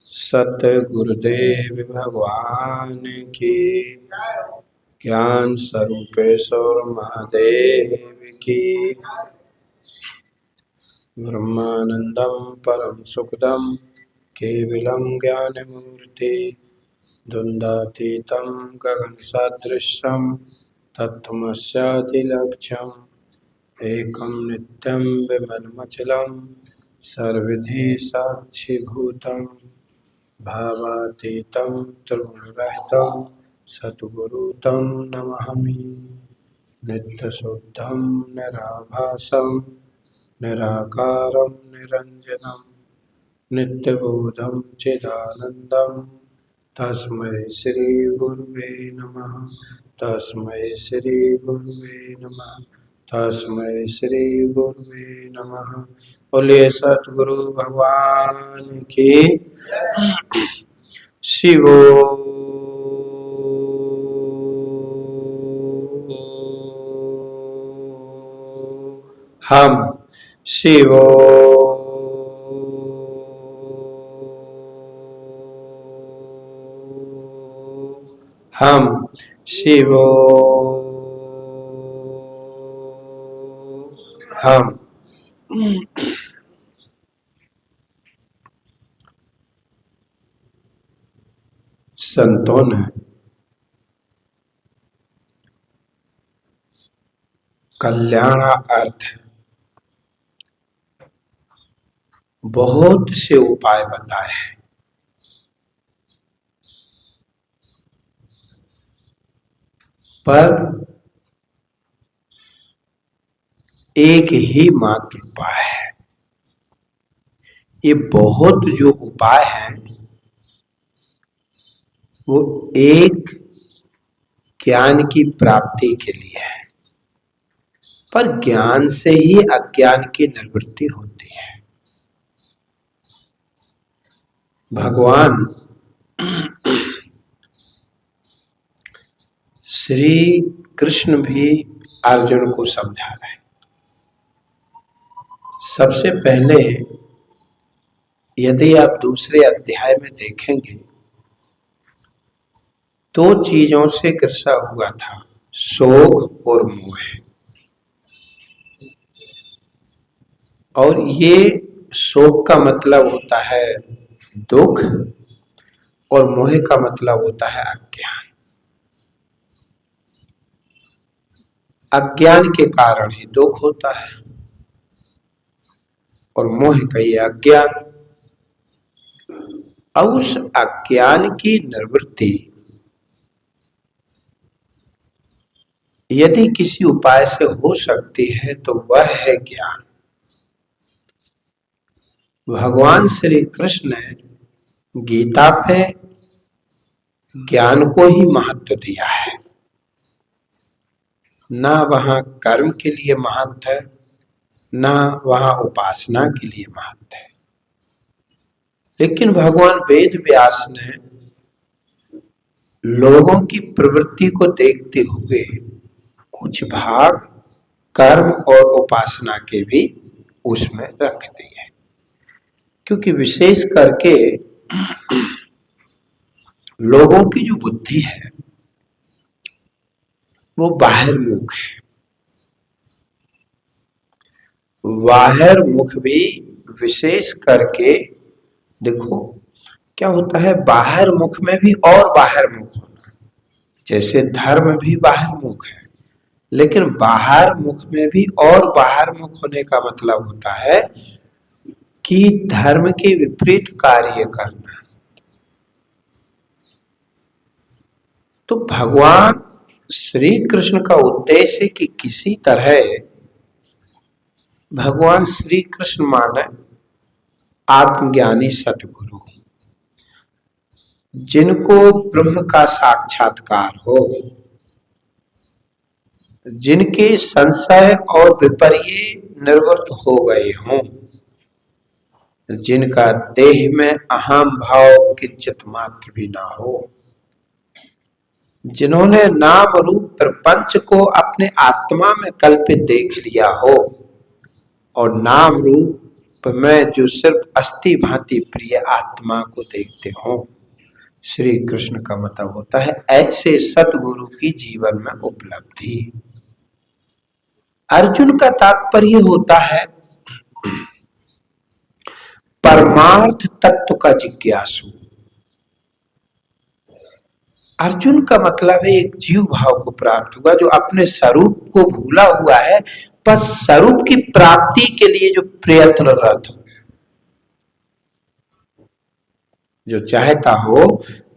सतगुरुदेव भगवान की ज्ञान स्वरूपेश्वर महादेव की ब्रह्मानंदम परम सुखदम केवलम ज्ञानमूर्ति द्वंद्वातीतं गगन सदृशं तत्त्वमस्यादिलक्ष्यम् एकं नित्यं विमलमचलं सर्वधि साक्षिभूतं भावातीतं त्रिगुणरहितं सद्गुरुं नमामि। नित्यशुद्धं निराभासं निराकारं निरञ्जनं नित्यबोधं चिदानन्दं तस्मै श्रीगुरुवे नमः। तस्मै श्रीगुरुवे नमः। तस्मै श्रीगुरुवे नमः। बोलिए सतगुरु भगवान की। शिवो हम शिवो हम शिवो हम। संतों ने कल्याण अर्थ बहुत से उपाय बताए हैं, पर एक ही मात्र उपाय है। ये बहुत जो उपाय हैं वो एक ज्ञान की प्राप्ति के लिए है, पर ज्ञान से ही अज्ञान की निवृत्ति होती है। भगवान श्री कृष्ण भी अर्जुन को समझा रहे हैं। सबसे पहले यदि आप दूसरे अध्याय में देखेंगे, दो चीजों से घिरा हुआ था, शोक और मोह। और ये शोक का मतलब होता है दुख और मोह का मतलब होता है अज्ञान। अज्ञान के कारण ही दुख होता है और मोह का ये अज्ञान। और उस अज्ञान की निवृत्ति यदि किसी उपाय से हो सकती है तो वह है ज्ञान। भगवान श्री कृष्ण ने गीता पे ज्ञान को ही महत्व दिया है। ना वहां कर्म के लिए महत्व है, ना वहां उपासना के लिए महत्व है। लेकिन भगवान वेद व्यास ने लोगों की प्रवृत्ति को देखते हुए कुछ भाग कर्म और उपासना के भी उसमें रख दिए, क्योंकि विशेष करके लोगों की जो बुद्धि है वो बाहर मुख है। बाहर मुख भी विशेष करके देखो क्या होता है, बाहर मुख में भी और बाहर मुख होना। जैसे धर्म भी बाहर मुख है, लेकिन बाहर मुख में भी और बाहर मुख होने का मतलब होता है कि धर्म के विपरीत कार्य करना। तो भगवान श्री कृष्ण का उद्देश्य है कि किसी तरह भगवान श्री कृष्ण माने आत्मज्ञानी सतगुरु, जिनको ब्रह्म का साक्षात्कार हो, जिनके संशय और विपर्य निवृत्त हो गए हों, जिनका देह में अहम भाव किंचित मात्र भी ना हो, जिन्होंने नाम रूप प्रपंच को अपने आत्मा में कल्पित देख लिया हो और नाम रूप पर मैं जो सिर्फ अस्थि भांति प्रिय आत्मा को देखते हो। श्री कृष्ण का मतलब होता है ऐसे सतगुरु की जीवन में उपलब्धि। अर्जुन का तात्पर्य होता है परमार्थ तत्व का जिज्ञासु। अर्जुन का मतलब है एक जीव भाव को प्राप्त हुआ, जो अपने स्वरूप को भूला हुआ है, पर स्वरूप की प्राप्ति के लिए जो प्रयत्नरत हो, जो चाहता हो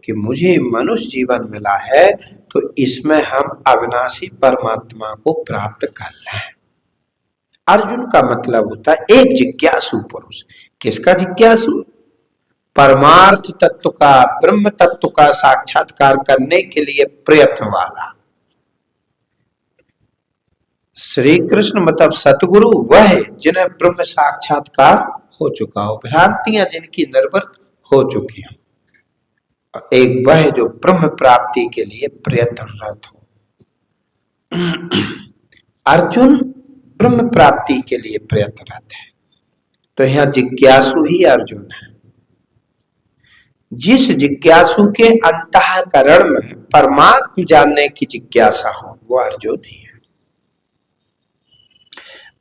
कि मुझे मनुष्य जीवन मिला है तो इसमें हम अविनाशी परमात्मा को प्राप्त कर लें। अर्जुन का मतलब होता है एक जिज्ञासु पुरुष। किसका जिज्ञासु? परमार्थ तत्व का, ब्रह्म तत्व का साक्षात्कार करने के लिए प्रयत्न वाला। श्री कृष्ण मतलब सतगुरु वह है जिन्हें ब्रह्म साक्षात्कार हो चुका हो, भ्रांतियां जिनकी निर्वृत्त हो चुकी हो, और एक वह जो ब्रह्म प्राप्ति के लिए प्रयत्नरत हो। अर्जुन ब्रह्म प्राप्ति के लिए प्रयत्नरत है, तो यहां जिज्ञासु ही अर्जुन है। जिस जिज्ञासु के अंतःकरण में परमात्मा जानने की जिज्ञासा हो वो अर्जुन ही है।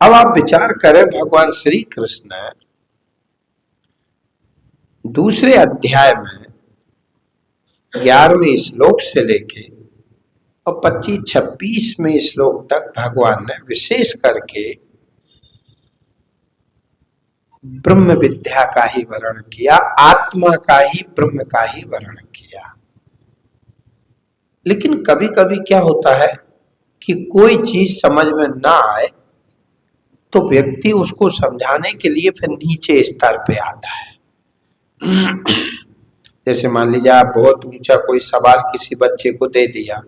अब आप विचार करें, भगवान श्री कृष्ण दूसरे अध्याय में 11वें श्लोक से लेके और 25-26वें श्लोक तक भगवान ने विशेष करके ब्रह्म विद्या का ही वर्णन किया, आत्मा का ही, ब्रह्म का ही वर्णन किया। लेकिन कभी कभी क्या होता है कि कोई चीज समझ में ना आए तो व्यक्ति उसको समझाने के लिए फिर नीचे स्तर पे आता है। जैसे मान लीजिए आप बहुत ऊंचा कोई सवाल किसी बच्चे को दे दिया,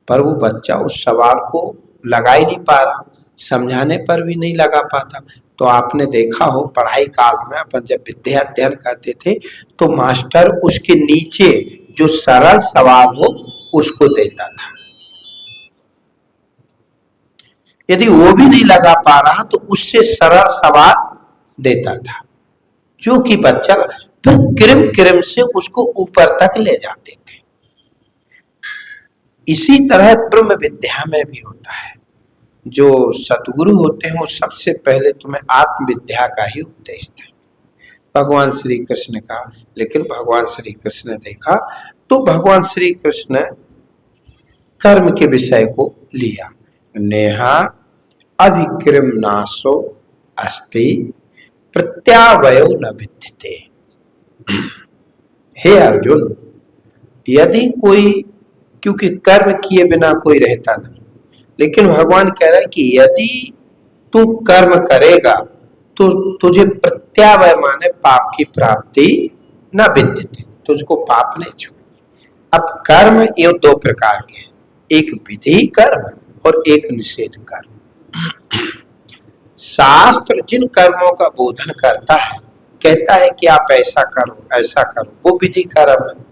पर वो बच्चा उस सवाल को लगा ही नहीं पा रहा, समझाने पर भी नहीं लगा पाता। तो आपने देखा हो पढ़ाई काल में अपन जब विद्या अध्ययन करते थे तो मास्टर उसके नीचे जो सरल सवाल हो उसको देता था। यदि वो भी नहीं लगा पा रहा तो उससे सरल सवाल देता था, जो कि बच्चा फिर क्रिम क्रिम से उसको ऊपर तक ले जाते थे। इसी तरह ब्रह्म विद्या में भी होता है। जो सतगुरु होते हैं वो सबसे पहले तुम्हें आत्मविद्या का ही उपदेश दें, भगवान श्री कृष्ण का। लेकिन भगवान श्री कृष्ण ने देखा तो भगवान श्री कृष्ण कर्म के विषय को लिया। नेहा अभिक्रम नाशो अस्ति प्रत्यावयो न विद्यते। हे अर्जुन, यदि कोई, क्योंकि कर्म किए बिना कोई रहता नहीं, लेकिन भगवान कह रहा है कि यदि तू कर्म करेगा तो तुझे प्रत्यावय माने पाप की प्राप्ति न विद्यते, तुझको पाप नहीं छूए। अब कर्म ये दो प्रकार के हैं, एक विधि कर्म और एक निषेध कर्म। शास्त्र जिन कर्मों का बोधन करता है, कहता है कि आप ऐसा करो ऐसा करो, वो विधि कर्म है।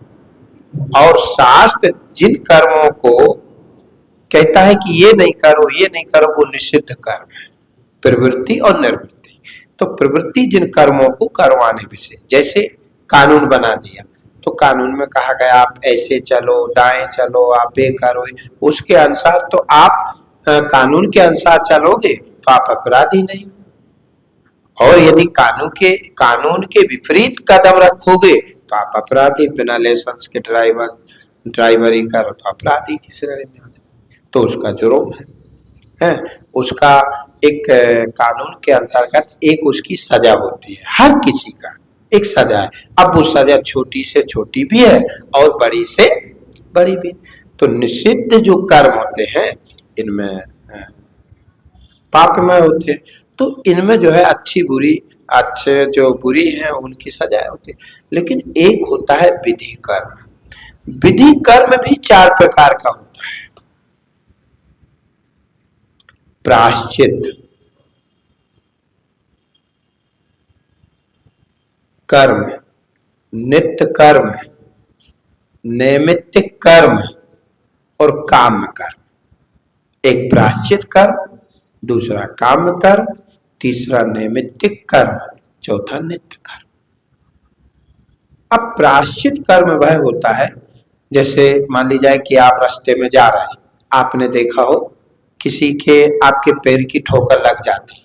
और शास्त्र जिन कर्मों को कहता है कि ये नहीं करो ये नहीं करो, वो निषिद्ध कर्म है, प्रवृत्ति और निर्वृत्ति। तो प्रवृत्ति जिन कर्मों को करवाने विषय, जैसे कानून बना दिया तो कानून में कहा गया आप ऐसे चलो, दाएं चलो, आप ये करो, उसके अनुसार तो आप कानून के अनुसार चलोगे तो आप अपराधी नहीं। और यदि कानून के विपरीत कदम रखोगे तो आप अपराधी, बिना लाइसेंस के ड्राइवरी करो तो अपराधी की श्रेणी में आ जाओ, तो उसका जुर्म है। उसका एक कानून के अंतर्गत एक उसकी सजा होती है, हर किसी का एक सजा है। अब वो सजा छोटी से छोटी भी है और बड़ी से बड़ी भी। तो निषिद्ध जो कर्म होते हैं इनमें पापमय होते हैं, तो इनमें जो है अच्छी बुरी, अच्छे जो बुरी हैं उनकी सजाएं होती है। लेकिन एक होता है विधि कर्म। विधि कर्म भी 4 प्रकार का होता है। प्रायश्चित कर्म, नित्य कर्म, नैमित्तिक कर्म और काम्य कर्म। एक प्रायश्चित कर्म, दूसरा काम्य कर्म, तीसरा नैमित्तिक कर्म चौथा नित्य कर्म। अब प्रायश्चित कर्म वह होता है, जैसे मान ली जाए कि आप रास्ते में जा रहे हैं, आपने देखा हो किसी के आपके पैर की ठोकर लग जाती,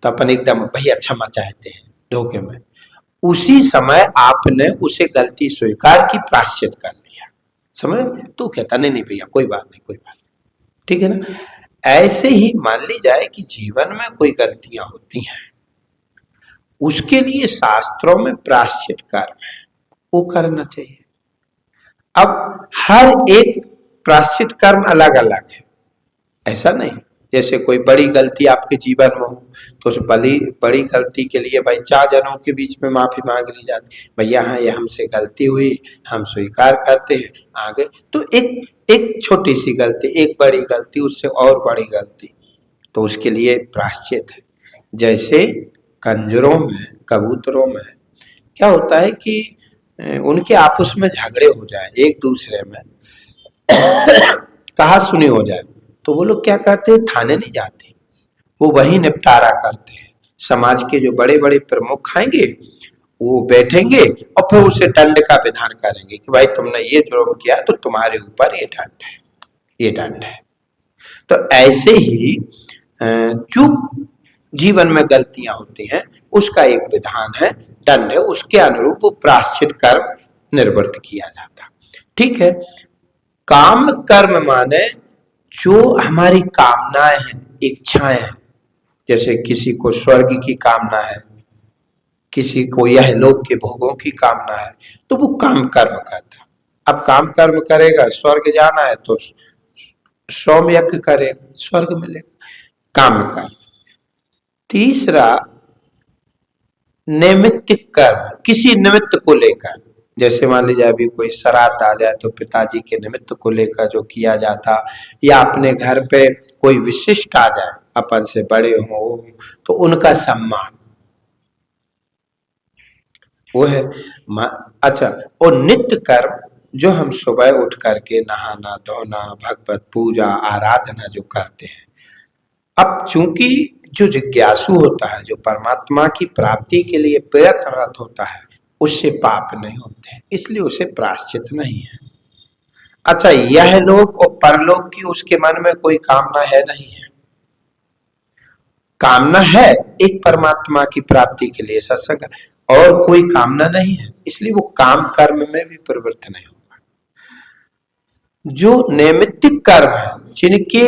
तो अपन एकदम भैया क्षमा चाहते हैं धोखे में, उसी समय आपने उसे गलती स्वीकार की, प्रायश्चित कर लिया, समझ? तो कहता नहीं नहीं भैया कोई बात नहीं, कोई बात नहीं, ठीक है ना। ऐसे ही मान ली जाए कि जीवन में कोई गलतियां होती हैं, उसके लिए शास्त्रों में प्रायश्चित कर्म है, वो करना चाहिए। अब हर एक प्रायश्चित कर्म अलग अलग है, ऐसा नहीं। जैसे कोई बड़ी गलती आपके जीवन में हो तो उस बड़ी गलती के लिए भाई 4 जनों के बीच में माफी मांग ली जाती, भैया हाँ ये हमसे गलती हुई, हम स्वीकार करते हैं, आगे। तो एक छोटी सी गलती, एक बड़ी गलती, उससे और बड़ी गलती, तो उसके लिए प्रायश्चित है। जैसे कंजरों में, कबूतरों में क्या होता है कि उनके आपस में झगड़े हो जाए, एक दूसरे में कहा सुनी हो जाए, तो वो लोग क्या कहते हैं, थाने नहीं जाते, वो वही निपटारा करते हैं। समाज के जो बड़े बड़े प्रमुख आएंगे वो बैठेंगे और फिर उसे दंड का विधान करेंगे कि भाई तुमने ये जुर्म किया तो तुम्हारे ऊपर ये दंड है, ये दंड है। तो ऐसे ही जो जीवन में गलतियां होती हैं उसका एक विधान है, दंड है, उसके अनुरूप वो प्रायश्चित कर्म निर्वृत्त किया जाता। ठीक है। काम कर्म माने जो हमारी कामनाएं हैं, इच्छाएं हैं, जैसे किसी को स्वर्ग की कामना है, किसी को यह लोक के भोगों की कामना है, तो वो काम कर्म करता है। अब काम कर्म करेगा, स्वर्ग जाना है तो सोम यज्ञ करेगा, स्वर्ग मिलेगा, काम कर्म। तीसरा नैमित्तिक कर्म, किसी निमित्त को लेकर, जैसे मान लीजिए अभी कोई श्राद्ध आ जाए तो पिताजी के निमित्त को लेकर जो किया जाता, या अपने घर पे कोई विशिष्ट आ जाए, अपन से बड़े हो तो उनका सम्मान, वो है। अच्छा, और नित्य कर्म जो हम सुबह उठ करके नहाना धोना, भगवत पूजा आराधना जो करते हैं। अब चूंकि जो जिज्ञासु होता है, जो परमात्मा की प्राप्ति के लिए प्रयत्नरत होता है, उससे पाप नहीं होते, इसलिए उसे प्रायश्चित नहीं है। अच्छा, यह लोक और परलोक की उसके मन में कोई कामना है नहीं है? कामना है एक परमात्मा की प्राप्ति के लिए सत्संग, और कोई कामना नहीं है, इसलिए वो काम कर्म में भी प्रवृत्त नहीं होगा। जो नैमित्तिक कर्म है, जिनके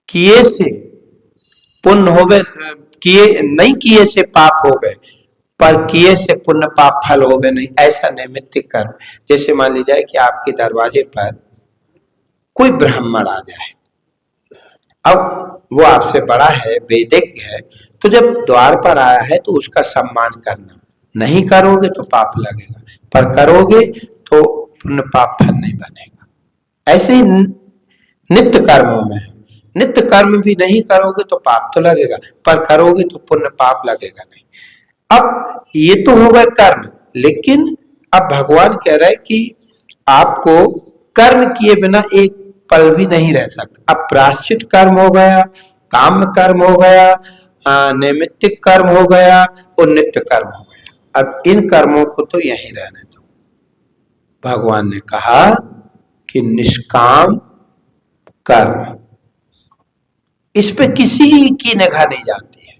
किए से पुण्य हो गए, किए नहीं किए से पाप हो गए, पर किए से पुण्य पाप फल हो गए नहीं, ऐसा नैमित्तिक कर्म। जैसे मान लीजिए कि आपके दरवाजे पर कोई ब्राह्मण आ जाए, अब वो आपसे बड़ा है, वेदिक है, तो जब द्वार पर आया है तो उसका सम्मान करना, नहीं करोगे तो पाप लगेगा, पर करोगे तो पुण्य पाप फल नहीं बनेगा। ऐसे ही नित्य कर्मों में है, नित्य कर्म भी नहीं करोगे तो पाप तो लगेगा, पर करोगे तो पुण्य पाप लगेगा नहीं। अब ये तो हो गए कर्म, लेकिन अब भगवान कह रहे कि आपको कर्म किए बिना एक पल भी नहीं रह सकता। अब प्रायश्चित कर्म हो गया, काम कर्म हो गया, नैमित्तिक कर्म हो गया और नित्य कर्म हो गया। अब इन कर्मों को तो यहीं रहने दो। भगवान ने कहा कि निष्काम कर्म, इस पे किसी की निगाह नहीं जाती है।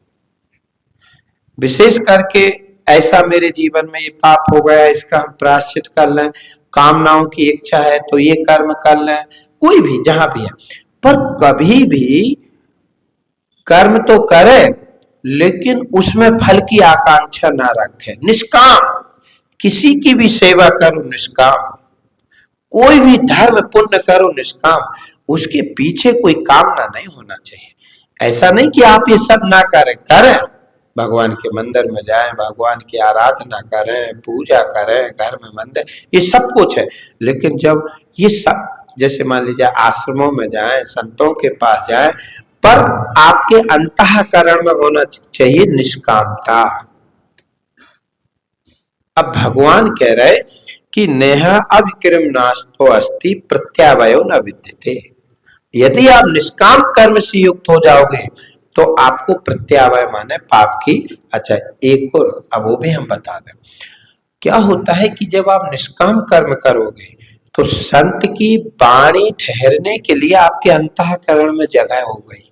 विशेष करके ऐसा मेरे जीवन में ये पाप हो गया, इसका हम प्रायश्चित कर लें, कामनाओं की इच्छा है तो ये कर्म कर लें, कोई भी जहां भी है, पर कभी भी कर्म तो करे लेकिन उसमें फल की आकांक्षा ना रखे। निष्काम, किसी की भी सेवा करो निष्काम, कोई भी धर्म पुण्य करो निष्काम, उसके पीछे कोई कामना नहीं होना चाहिए। ऐसा नहीं कि आप ये सब ना करें, करें, भगवान के मंदिर में जाएं, भगवान की आराधना करें, पूजा करें, घर में मंदिर, ये सब कुछ है, लेकिन जब ये सब, जैसे मान लीजिए आश्रमों में जाएं, संतों के पास जाएं, पर आपके अंतःकरण में होना चाहिए निष्कामता। अब भगवान कह रहे कि नेहा अविक्रम नास्तो अस्ति प्रत्यावयो न विद्यते। यदि आप निष्काम कर्म से युक्त हो जाओगे तो आपको प्रत्यावय माने पाप की। अच्छा, एक और अब वो भी हम बता दें। क्या होता है कि जब आप निष्काम कर्म करोगे तो संत की वाणी ठहरने के लिए आपके अंतःकरण में जगह हो गई।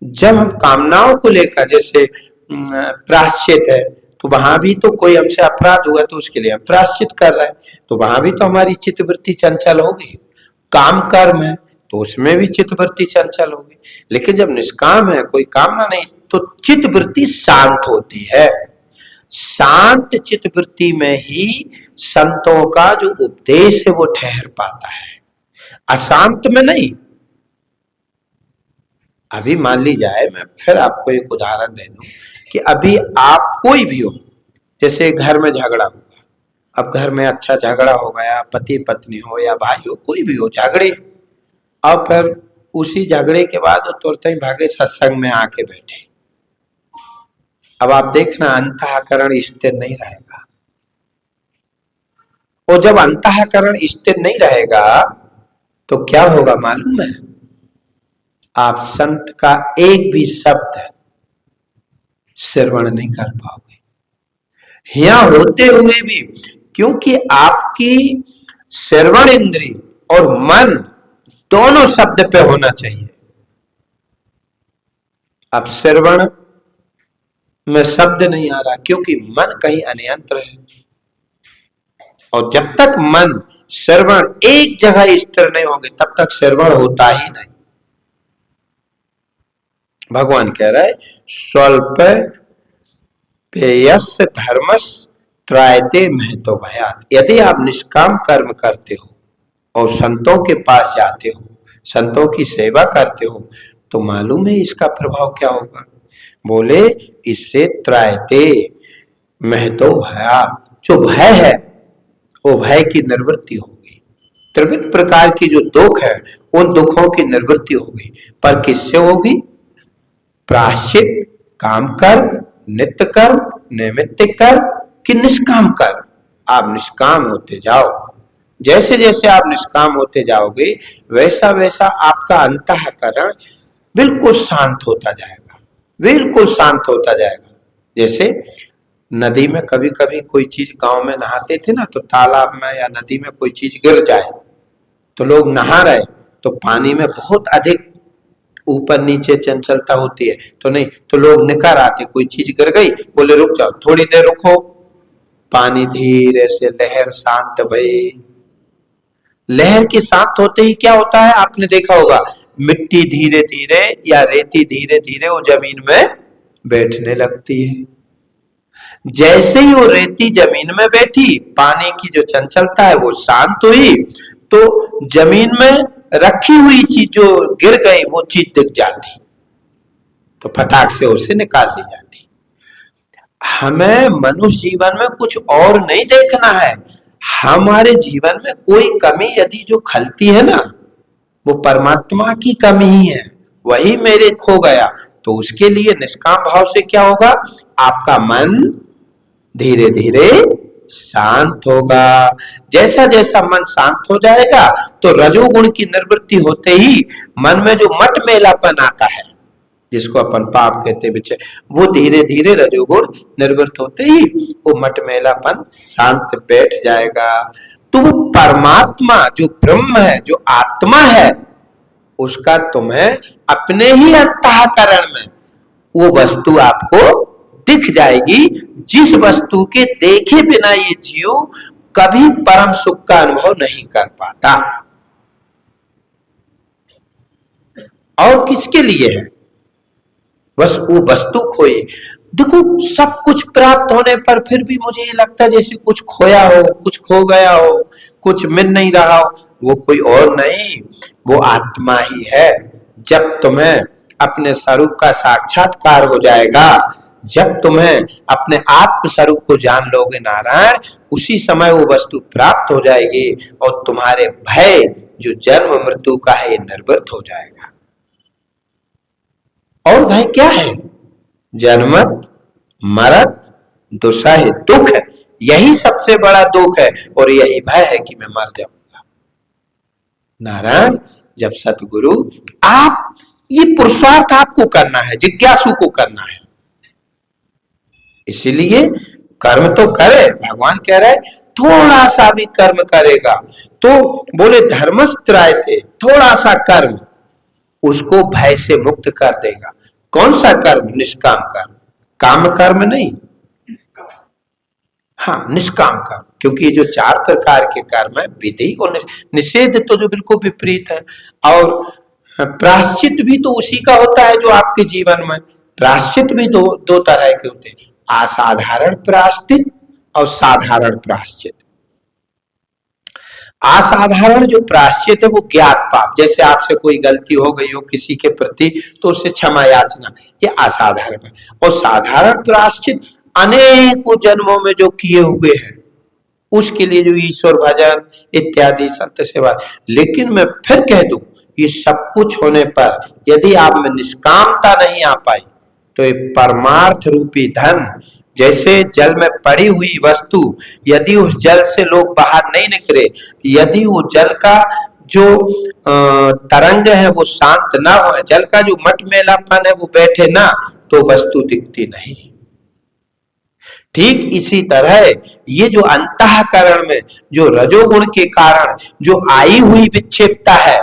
जब हम कामनाओं को लेकर, जैसे प्रायश्चित है, तो वहां भी तो कोई हमसे अपराध हुआ तो उसके लिए हम प्रायश्चित कर रहे हैं, तो वहां भी तो हमारी चित्तवृत्ति चंचल होगी। काम कर्म है तो उसमें भी चित्तवृत्ति चंचल होगी। लेकिन जब निष्काम है, कोई कामना नहीं, तो चित्तवृत्ति शांत होती है। शांत चित्तवृत्ति में ही संतों का जो उपदेश है वो ठहर पाता है, अशांत में नहीं। अभी मान ली जाए, मैं फिर आपको एक उदाहरण दे दूं कि अभी आप कोई भी हो, जैसे घर में झगड़ा हुआ, अब घर में अच्छा झगड़ा हो गया, पति पत्नी हो या भाई हो, कोई भी हो, झगड़े, और फिर उसी झगड़े के बाद वो तुरंत ही भागे सत्संग में आके बैठे। अब आप देखना अंतःकरण स्थिर नहीं रहेगा, और जब अंतःकरण स्थिर नहीं रहेगा तो क्या होगा मालूम है? आप संत का एक भी शब्द श्रवण नहीं कर पाओगे यहाँ होते हुए भी, क्योंकि आपकी श्रवण इंद्री और मन दोनों शब्द पे होना चाहिए। अब श्रवण में शब्द नहीं आ रहा क्योंकि मन कहीं अन्यंत्र है, और जब तक मन श्रवण एक जगह स्थिर नहीं होंगे तब तक श्रवण होता ही नहीं। भगवान कह रहा है स्वल्प पेयस्य धर्मस त्रायते महतो भयात। यदि आप निष्काम कर्म करते हो और संतों के पास जाते हो, संतों की सेवा करते हो, तो मालूम है इसका प्रभाव क्या होगा? बोले इससे त्रायते महतो भयात, जो भय है वो भय की निवृत्ति होगी। त्रिविध प्रकार की जो दुख है उन दुखों की निवृत्ति होगी, पर किससे होगी? प्रायश्चित, काम कर्म, नित्य कर्म, नैमित्तिक कर्म कि निष्काम कर्म। आप निष्काम होते जाओ, जैसे जैसे आप निष्काम होते जाओगे वैसा वैसा आपका अंतःकरण बिल्कुल शांत होता जाएगा, बिल्कुल शांत होता जाएगा। जैसे नदी में कभी कभी कोई चीज, गांव में नहाते थे ना, तो तालाब में या नदी में कोई चीज गिर जाए तो लोग नहा रहे तो पानी में बहुत अधिक ऊपर नीचे चंचलता होती है, तो नहीं तो लोग निकर आते, कोई चीज गिर गई, बोले रुक जाओ, थोड़ी देर रुको, पानी धीरे से लहर शांत भई। लहर के शांत होते ही क्या होता है आपने देखा होगा, मिट्टी धीरे धीरे या रेती धीरे धीरे वो जमीन में बैठने लगती है। जैसे ही वो रेती जमीन में बैठी, पानी की जो चंचलता है वो शांत हुई, तो जमीन में रखी हुई चीज जो गिर गई वो चीज दिख जाती, तो फटाक से उसे निकाल ली जाती। हमें मनुष्य जीवन में कुछ और नहीं देखना है, हमारे जीवन में कोई कमी यदि जो खलती है ना, वो परमात्मा की कमी ही है, वही मेरे खो गया, तो उसके लिए निष्काम भाव से क्या होगा? आपका मन धीरे धीरे शांत होगा। जैसा जैसा मन शांत हो जाएगा तो रजोगुण की निवृत्ति होते ही मन में जो मट मेलापन आता है, जिसको अपन पाप कहते हैं, वो धीरे धीरे रजोगुण निवृत्त होते ही वो मट मेलापन शांत बैठ जाएगा। तो वो परमात्मा जो ब्रह्म है, जो आत्मा है, उसका तुम्हें अपने ही अंतःकरण में वो वस्तु आपको दिख जाएगी, जिस वस्तु के देखे बिना ये जीव कभी परम सुख का अनुभव नहीं कर पाता। और किसके लिए है? बस वो वस्तु खोई। देखो सब कुछ प्राप्त होने पर फिर भी मुझे ये लगता है जैसे कुछ खोया हो, कुछ खो गया हो, कुछ मिल नहीं रहा हो। वो कोई और नहीं, वो आत्मा ही है। जब तुम्हें अपने स्वरूप का साक्षात्कार हो जाएगा, जब तुम्हें अपने आत्म स्वरूप को जान लोगे नारायण, उसी समय वो वस्तु प्राप्त हो जाएगी और तुम्हारे भय जो जन्म मृत्यु का है ये निवृत्त हो जाएगा। और भय क्या है? जन्मत मरत दुसह दुख, यही सबसे बड़ा दुख है और यही भय है कि मैं मर जाऊंगा। नारायण, जब सतगुरु आप ये पुरुषार्थ आपको करना है, जिज्ञासु को करना है। इसीलिए कर्म तो करे, भगवान कह रहे थोड़ा सा भी कर्म करेगा तो बोले धर्मस्त्रायते, थोड़ा सा कर्म उसको भय से मुक्त कर देगा। कौन सा कर्म? निष्काम कर्म, काम कर्म नहीं, हाँ निष्काम कर्म। क्योंकि ये जो 4 प्रकार के कर्म है, विधि और निषेध तो जो बिल्कुल विपरीत है। और प्रायश्चित भी तो उसी का होता है जो आपके जीवन में, प्रायश्चित भी दो तरह के होते हैं, असाधारण प्रायश्चित और साधारण प्रायश्चित। असाधारण जो प्रायश्चित है वो ज्ञात पाप, जैसे आपसे कोई गलती हो गई हो किसी के प्रति तो उससे क्षमा याचना, ये असाधारण है। और साधारण प्रायश्चित अनेकों जन्मों में जो किए हुए हैं उसके लिए जो ईश्वर भजन इत्यादि संत सेवा। लेकिन मैं फिर कह दूं, ये सब कुछ होने पर यदि आप में निष्कामता नहीं आ पाई तो ये परमार्थ रूपी धन, जैसे जल में पड़ी हुई वस्तु, यदि उस जल से लोग बाहर नहीं निकले, यदि वो जल का जो तरंग है वो शांत ना हो, जल का जो मटमैलापन है वो बैठे ना, तो वस्तु दिखती नहीं। ठीक इसी तरह ये जो अंतःकरण में जो रजोगुण के कारण जो आई हुई विक्षेपता है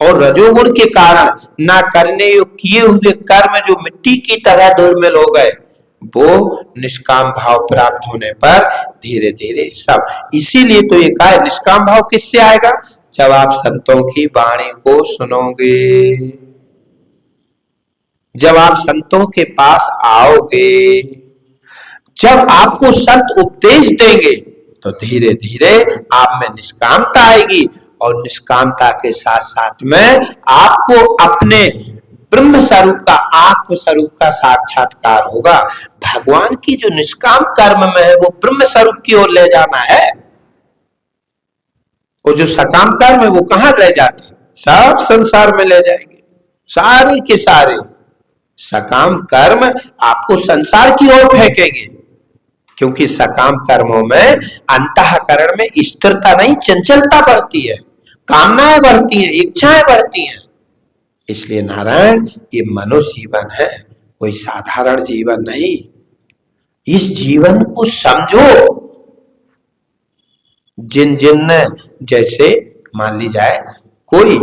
और रजोगुण के कारण ना करने योग्य किए हुए कर्म जो मिट्टी की तरह धूमिल हो गए, वो निष्काम भाव प्राप्त होने पर धीरे धीरे सब। इसीलिए तो ये कहा निष्काम भाव किससे आएगा? जब आप संतों की वाणी को सुनोगे, जब आप संतों के पास आओगे, जब आपको संत उपदेश देंगे तो धीरे धीरे आप में निष्कामता आएगी। और निष्कामता के साथ साथ में आपको अपने ब्रह्म स्वरूप का, आत्म स्वरूप का साक्षात्कार होगा। भगवान की जो निष्काम कर्म में है वो ब्रह्म स्वरूप की ओर ले जाना है, और जो सकाम कर्म है वो कहां ले जाते हैं? सब संसार में ले जाएंगे, सारे के सारे सकाम कर्म आपको संसार की ओर फेंकेंगे। क्योंकि सकाम कर्मों में अंतःकरण में स्थिरता नहीं, चंचलता बढ़ती है, कामनाएं बढ़ती हैं, इच्छाएं बढ़ती हैं। इसलिए नारायण ये मनुष्य जीवन है, कोई साधारण जीवन नहीं। इस जीवन को समझो। जिन जिन ने, जैसे मान ली जाए कोई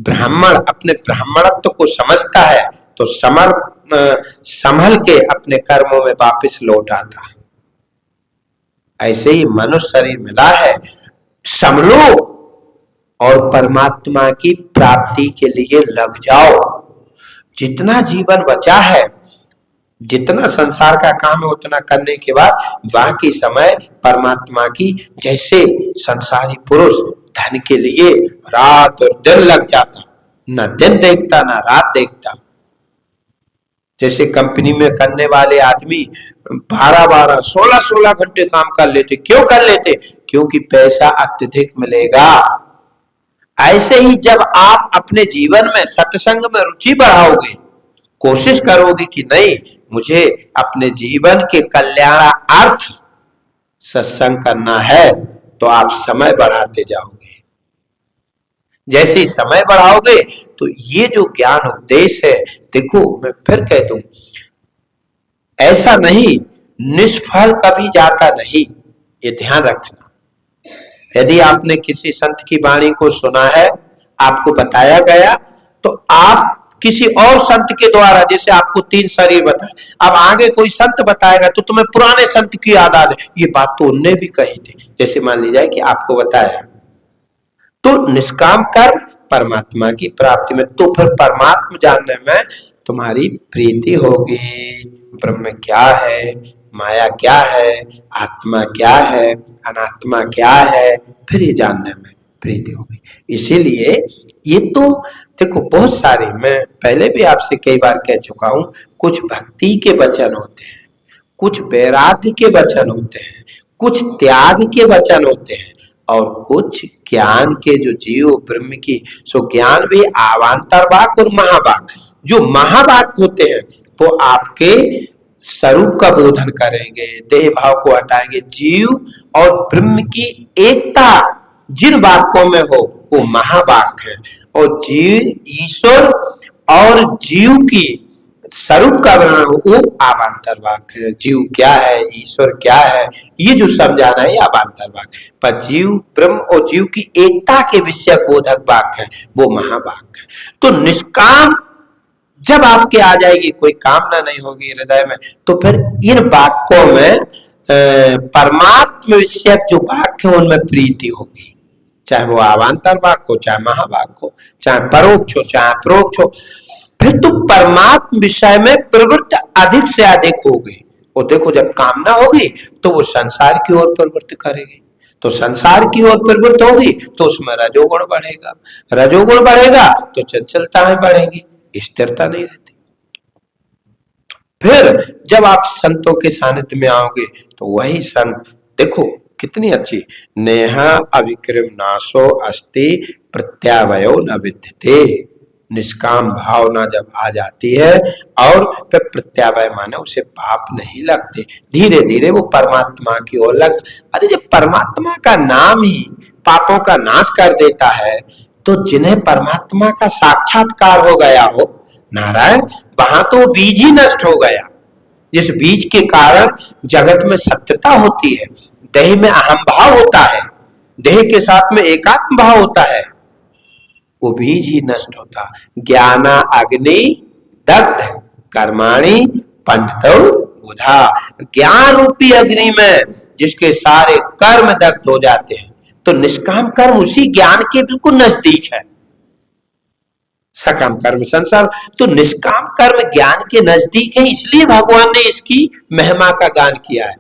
ब्राह्मण अपने ब्राह्मणत्व को समझता है तो संभल के अपने कर्मों में वापस लौट आता। ऐसे ही मनुष्य शरीर मिला है, संभलो और परमात्मा की प्राप्ति के लिए लग जाओ। जितना जीवन बचा है, जितना संसार का काम है उतना करने के बाद बाकी समय परमात्मा की, जैसे संसारी पुरुष धन के लिए रात और दिन लग जाता, ना दिन देखता ना रात देखता। जैसे कंपनी में करने वाले आदमी 12-12, 16-16 घंटे काम कर लेते। क्यों कर लेते? क्योंकि पैसा अत्यधिक मिलेगा। ऐसे ही जब आप अपने जीवन में सत्संग में रुचि बढ़ाओगे, कोशिश करोगे कि नहीं मुझे अपने जीवन के कल्याणार्थ सत्संग करना है, तो आप समय बढ़ाते जाओगे। जैसे ही समय बढ़ाओगे तो ये जो ज्ञान उपदेश है, देखो मैं फिर कह दूं, ऐसा नहीं निष्फल कभी जाता नहीं, ये ध्यान रखना। यदि आपने किसी संत की वाणी को सुना है, आपको बताया गया, तो आप किसी और संत के द्वारा, जैसे आपको 3 शरीर बताए, अब आगे कोई संत बताएगा तो तुम्हें पुराने संत की याद आ जाए, ये बात तो उनने भी कही थी। जैसे मान ली जाए कि आपको बताया, तो निष्काम कर्म परमात्मा की प्राप्ति में, तो फिर परमात्मा जानने में तुम्हारी प्रीति होगी। ब्रह्म क्या है, माया क्या है, आत्मा क्या है, अनात्मा क्या है, फिर ये जानने में प्रीति होगी। इसीलिए ये तो देखो बहुत सारे, मैं पहले भी आपसे कई बार कह चुका हूं, कुछ भक्ति के वचन होते हैं, कुछ वैराग्य के वचन होते हैं, कुछ त्याग के वचन होते हैं, और कुछ ज्ञान के जो जीव ब्रह्म की। सो ज्ञान भी आवांतर वाक और महावाक। जो महावाक होते हैं वो आपके स्वरूप का बोधन करेंगे, देह भाव को हटाएंगे, जीव और ब्रह्म की एकता जिन वाक्यों में हो वो महावाक है। और जीव ईश्वर और जीव की स्वरूप का वर्णन हो वो अवान्तर वाक्य है। जीव क्या है, ईश्वर क्या है, ये जो समझाना है अवान्तर वाक्य। पर जीव ब्रह्म और जीव की एकता के विषय बोधक वाक्य है वो महावाक्य है। तो निष्काम जब आपके आ जाएगी, कोई कामना नहीं होगी हृदय में, तो फिर इन वाक्यों में परमात्म विषयक जो वाक्य है उनमें प्रीति होगी, चाहे वो अवान्तर वाक्य हो, चाहे महावाक्य हो, चाहे परोक्ष हो, चाहे अपरोक्ष हो। फिर तुम परमात्म विषय में प्रवृत्ति अधिक से अधिक होगी। और देखो जब कामना होगी तो वो संसार की ओर प्रवृत्ति करेगी, तो संसार की ओर प्रवृत्त होगी तो उसमें रजोगुण बढ़ेगा, रजोगुण बढ़ेगा तो चंचलताएं बढ़ेगी, स्थिरता नहीं रहती। फिर जब आप संतों के सानिध्य में आओगे तो वही संत, देखो कितनी अच्छी, नेहा अविक्रम नाशो अस्ति प्रत्यावयो न विद्यते। निष्काम भावना जब आ जाती है और फिर प्रत्यावय माने उसे पाप नहीं लगते, धीरे धीरे वो परमात्मा की ओर लग। अरे जब परमात्मा का नाम ही पापों का नाश कर देता है तो जिन्हें परमात्मा का साक्षात्कार हो गया हो नारायण, वहां तो बीज ही नष्ट हो गया। जिस बीज के कारण जगत में सत्यता होती है, देह में अहम भाव होता है, देह के साथ में एकात्म भाव होता है, वो बीज ही नष्ट होता। ज्ञाना अग्नि दग्ध कर्माणि पंडितौ बुधा। ज्ञान रूपी अग्नि में जिसके सारे कर्म दग्ध हो जाते हैं, तो निष्काम कर्म उसी ज्ञान के बिल्कुल नजदीक है। सकाम कर्म संसार, तो निष्काम कर्म ज्ञान के नजदीक है, इसलिए भगवान ने इसकी महिमा का गान किया है।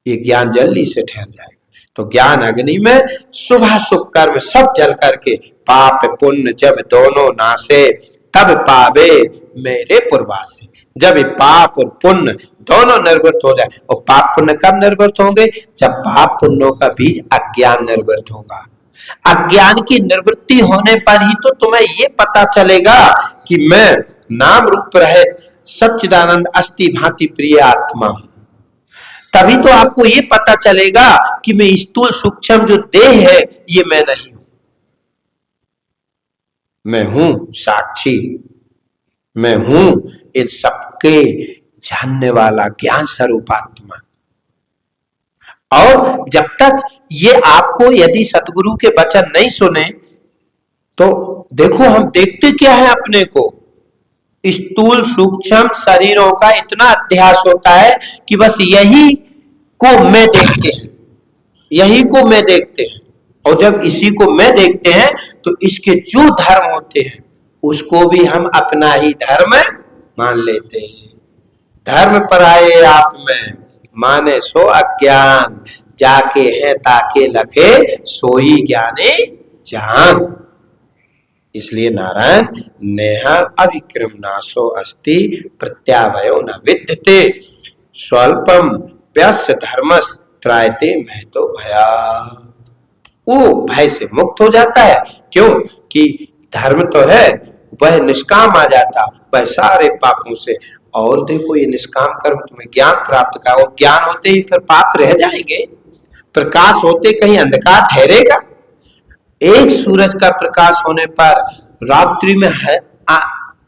ये ज्ञान जल्दी से ठहर जाएगा। तो ज्ञान अग्नि में शुभ शुभ कर्म सब जल करके पाप पुण्य जब दोनों नासे तब पावे मेरे पूर्वासे। जब पाप और पुण्य दोनों निर्वृत्त हो जाए, और पाप पुण्य कब निर्वृत्त होंगे, जब पाप पुण्यों का बीज अज्ञान निर्वृत्त होगा। अज्ञान की निवृत्ति होने पर ही तो तुम्हें ये पता चलेगा कि मैं नाम रूप रहित सच्चिदानंद अस्ति भांति प्रिय आत्मा हूं। तभी तो आपको ये पता चलेगा कि मैं स्थूल सूक्ष्म जो देह है ये मैं नहीं हूं, मैं हूं साक्षी, मैं हूं इन सबके जानने वाला ज्ञान स्वरूप आत्मा। और जब तक ये आपको यदि सतगुरु के वचन नहीं सुने तो देखो हम देखते क्या है अपने को, स्थूल सूक्ष्म शरीरों का इतना अध्यास होता है कि बस यही को मैं देखते हैं, यही को मैं देखते हैं। और जब इसी को मैं देखते हैं तो इसके जो धर्म होते हैं उसको भी हम अपना ही धर्म मान लेते हैं। धर्म पराये आप में माने सो अज्ञान, जाके है ताके लखे सोई ज्ञाने जान। इसलिए नारायण नेहा अविक्रम नाशो अस्ति प्रत्यावयो न विद्यते स्वल्पम व्यस्य धर्मस त्रायते महतो भया। वो भय से मुक्त हो जाता है, क्यों कि धर्म तो है, वह निष्काम आ जाता, वह सारे पापों से। और देखो ये निष्काम कर्म तुम्हें ज्ञान प्राप्त का, और ज्ञान होते ही फिर पाप रह जाएंगे, प्रकाश होते कहीं अंधकार ठहरेगा। एक सूरज का प्रकाश होने पर रात्रि में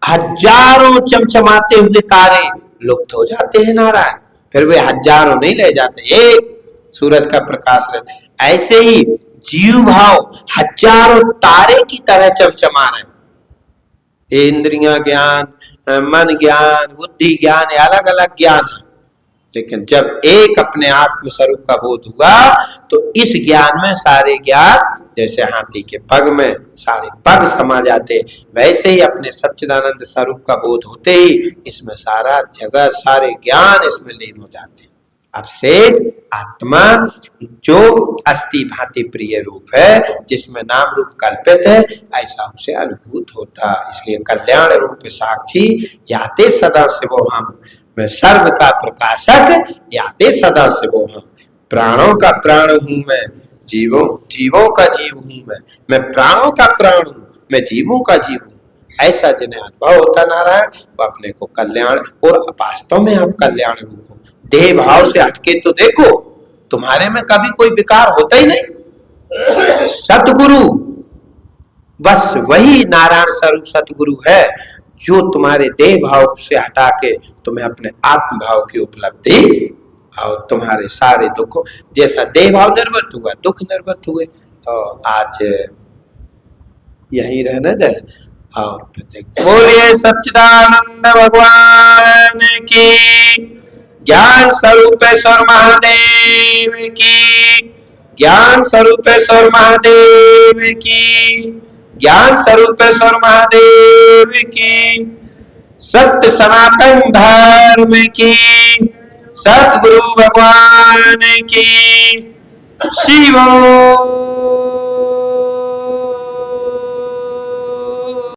हजारों चमचमाते हुए तारे लुप्त हो जाते हैं नारायण, फिर वे हजारों नहीं ले जाते, एक सूरज का प्रकाश रहता। ऐसे ही जीव भाव हजारों तारे की तरह चमचमा रहे। इंद्रियां ज्ञान, मन ज्ञान, बुद्धि ज्ञान, अलग अलग ज्ञान है, लेकिन जब एक अपने आत्म स्वरूप का बोध हुआ तो इस ज्ञान में सारे ज्ञान जैसे हाथी के पग में सारे पग समा जाते, वैसे ही अपने सच्चिदानंद स्वरूप का बोध होते ही इसमें सारा जगत सारे ज्ञान इसमें लीन हो जाते हैं। अब शेष आत्मा जो अस्ति भांति प्रिय रूप है, जिसमें नाम रूप कल्पित है, ऐसा उसे अनुभूत होता। इसलिए कल्याण रूप साक्षी याते सदा शिवो हम, मैं सर्व का प्रकाशक याते सदा शिवो हम। प्राणों का प्राण हूं मैं, जीवों का जीव हूं मैं प्राणों का प्राण हूं, मैं जीवों का जीव हूं। ऐसा जिन्हें अनुभव होता नारायण, वो अपने को कल्याण, और वास्तव में आप कल्याण रूप हो। देह भाव से हटके तो देखो, तुम्हारे में कभी कोई विकार होता ही नहीं। सतगुरु बस वही नारायण स्वरूप सतगुरु है जो तुम्हारे देह भाव से हटा के तुम्हें अपने आत्म भाव की उपलब्धि और तुम्हारे सारे दुखों, जैसा देह भाव निर्वृत्त हुआ दुख निर्वृत्त हुए। तो आज यही रहने दे और बोलिए सच्चिदानंद भगवान की, ज्ञान स्वरूपेश्वर महादेव की, ज्ञान स्वरूपेश्वर महादेव की, ज्ञान स्वरूपेश्वर महादेव की, सत्य सनातन धर्म की, सतगुरु भगवान की। शिव